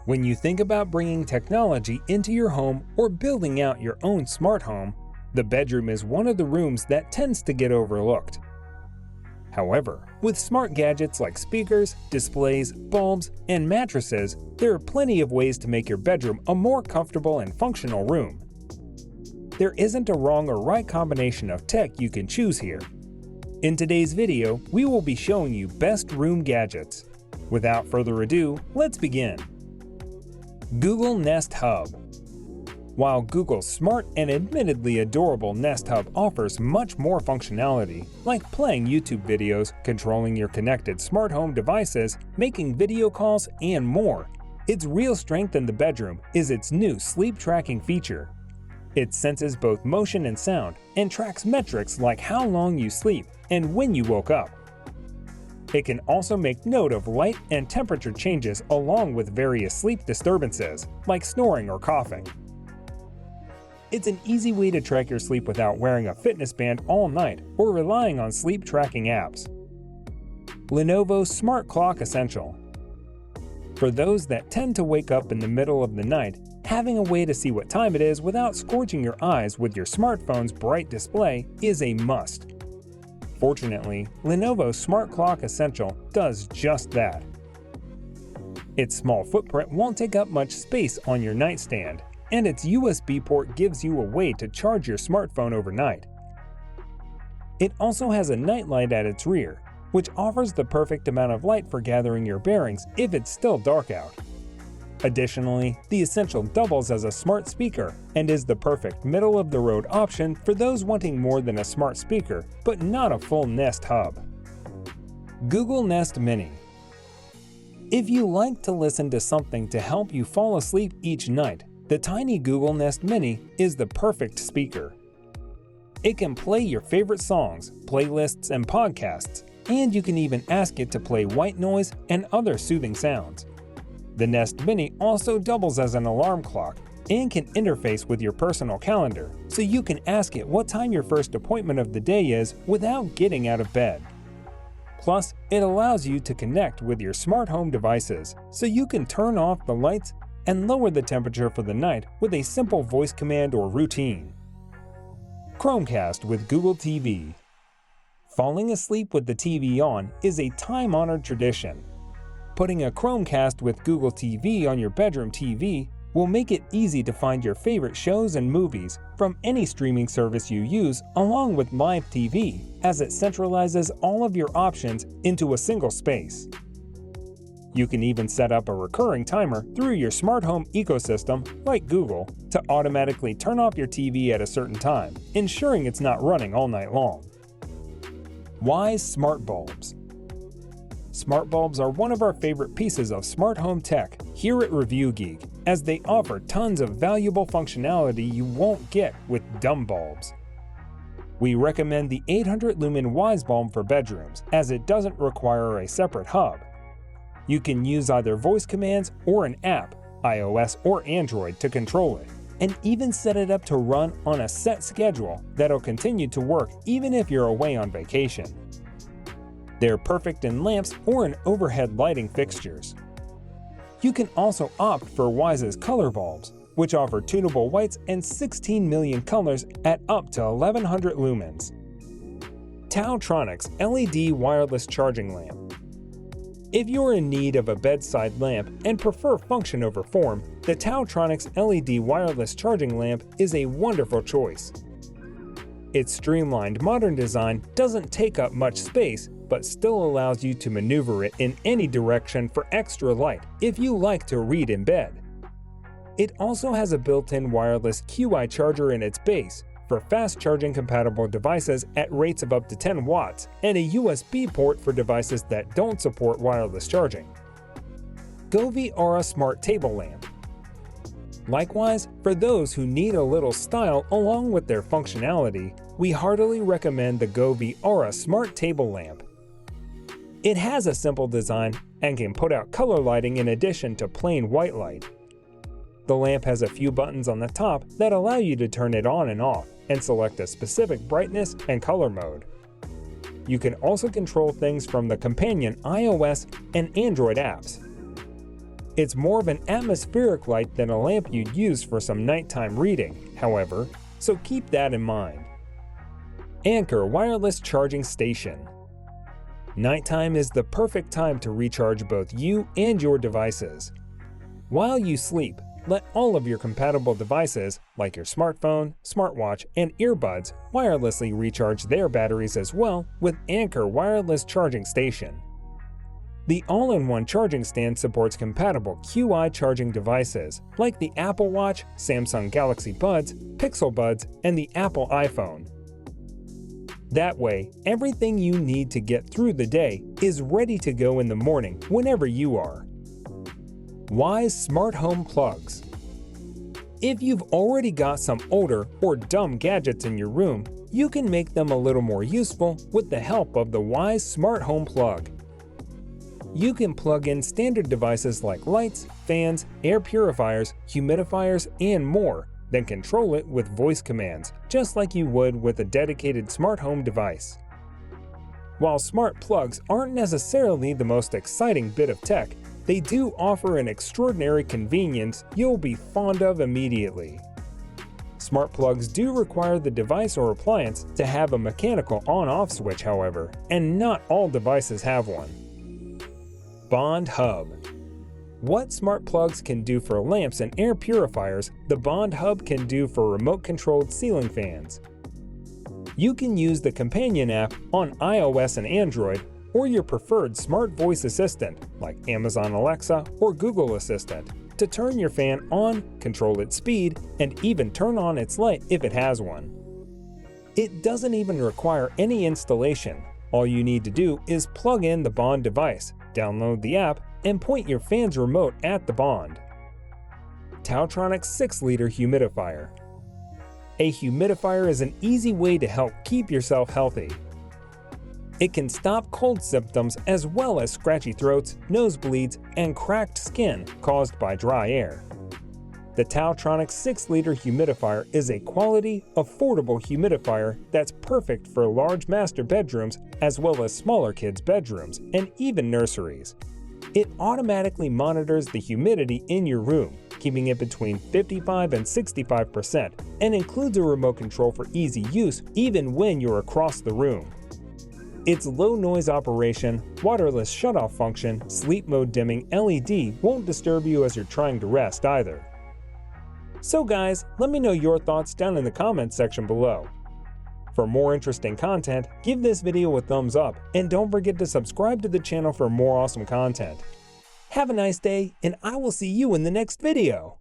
When you think about bringing technology into your home or building out your own smart home, the bedroom is one of the rooms that tends to get overlooked. However, with smart gadgets like speakers, displays, bulbs, and mattresses, there are plenty of ways to make your bedroom a more comfortable and functional room. There isn't a wrong or right combination of tech you can choose here. In today's video, we will be showing you best room gadgets. Without further ado, let's begin. Google Nest Hub. While Google's smart and admittedly adorable Nest Hub offers much more functionality, like playing YouTube videos, controlling your connected smart home devices, making video calls, and more, its real strength in the bedroom is its new sleep tracking feature. It senses both motion and sound and tracks metrics like how long you sleep and when you woke up. It can also make note of light and temperature changes along with various sleep disturbances, like snoring or coughing. It's an easy way to track your sleep without wearing a fitness band all night or relying on sleep tracking apps. Lenovo Smart Clock Essential. For those that tend to wake up in the middle of the night, having a way to see what time it is without scorching your eyes with your smartphone's bright display is a must. Fortunately, Lenovo Smart Clock Essential does just that. Its small footprint won't take up much space on your nightstand, and its USB port gives you a way to charge your smartphone overnight. It also has a nightlight at its rear, which offers the perfect amount of light for gathering your bearings if it's still dark out. Additionally, the Essential doubles as a smart speaker and is the perfect middle-of-the-road option for those wanting more than a smart speaker but not a full Nest Hub. Google Nest Mini. If you like to listen to something to help you fall asleep each night, the tiny Google Nest Mini is the perfect speaker. It can play your favorite songs, playlists, and podcasts, and you can even ask it to play white noise and other soothing sounds. The Nest Mini also doubles as an alarm clock and can interface with your personal calendar, so you can ask it what time your first appointment of the day is without getting out of bed. Plus, it allows you to connect with your smart home devices, so you can turn off the lights and lower the temperature for the night with a simple voice command or routine. Chromecast with Google TV. Falling asleep with the TV on is a time-honored tradition. Putting a Chromecast with Google TV on your bedroom TV will make it easy to find your favorite shows and movies from any streaming service you use along with live TV, as it centralizes all of your options into a single space. You can even set up a recurring timer through your smart home ecosystem, like Google, to automatically turn off your TV at a certain time, ensuring it's not running all night long. Wise Smart Bulbs. Smart bulbs are one of our favorite pieces of smart home tech here at Review Geek, as they offer tons of valuable functionality you won't get with dumb bulbs. We recommend the 800 lumen Wise bulb for bedrooms, as it doesn't require a separate hub. You can use either voice commands or an app, iOS or Android, to control it, and even set it up to run on a set schedule that'll continue to work even if you're away on vacation. They're perfect in lamps or in overhead lighting fixtures. You can also opt for Wise's color bulbs, which offer tunable whites and 16 million colors at up to 1100 lumens. Tautronics LED wireless charging lamp. If you're in need of a bedside lamp and prefer function over form, the Tautronics LED wireless charging lamp is a wonderful choice. Its streamlined modern design doesn't take up much space, but still allows you to maneuver it in any direction for extra light if you like to read in bed. It also has a built-in wireless QI charger in its base for fast charging compatible devices at rates of up to 10 watts and a USB port for devices that don't support wireless charging. Govee Aura Smart Table Lamp. Likewise, for those who need a little style along with their functionality, we heartily recommend the Govee Aura Smart Table Lamp. It has a simple design and can put out color lighting in addition to plain white light. The lamp has a few buttons on the top that allow you to turn it on and off and select a specific brightness and color mode. You can also control things from the companion iOS and Android apps. It's more of an atmospheric light than a lamp you'd use for some nighttime reading, however, so keep that in mind. Anker Wireless Charging Station. Nighttime is the perfect time to recharge both you and your devices. While you sleep, let all of your compatible devices, like your smartphone, smartwatch, and earbuds, wirelessly recharge their batteries as well with Anker Wireless Charging Station. The all-in-one charging stand supports compatible Qi charging devices like the Apple Watch, Samsung Galaxy Buds, Pixel Buds, and the Apple iPhone. That way, everything you need to get through the day is ready to go in the morning whenever you are. Wise Smart Home Plugs. If you've already got some older or dumb gadgets in your room, you can make them a little more useful with the help of the Wise Smart Home Plug. You can plug in standard devices like lights, fans, air purifiers, humidifiers, and more, then control it with voice commands, just like you would with a dedicated smart home device. While smart plugs aren't necessarily the most exciting bit of tech, they do offer an extraordinary convenience you'll be fond of immediately. Smart plugs do require the device or appliance to have a mechanical on-off switch, however, and not all devices have one. Bond Hub. What smart plugs can do for lamps and air purifiers, the Bond Hub can do for remote-controlled ceiling fans. You can use the companion app on iOS and Android, or your preferred smart voice assistant like Amazon Alexa or Google Assistant to turn your fan on, control its speed, and even turn on its light if it has one. It doesn't even require any installation. All you need to do is plug in the Bond device, download the app, and point your fan's remote at the Bond. Tautronic 6-liter humidifier. A humidifier is an easy way to help keep yourself healthy. It can stop cold symptoms as well as scratchy throats, nosebleeds, and cracked skin caused by dry air. The Tautronic 6-liter humidifier is a quality, affordable humidifier that's perfect for large master bedrooms as well as smaller kids' bedrooms and even nurseries. It automatically monitors the humidity in your room, keeping it between 55 and 65%, and includes a remote control for easy use even when you're across the room. Its low noise operation, waterless shutoff function, sleep mode dimming LED won't disturb you as you're trying to rest either. So guys, let me know your thoughts down in the comments section below. For more interesting content, give this video a thumbs up and don't forget to subscribe to the channel for more awesome content. Have a nice day, and I will see you in the next video.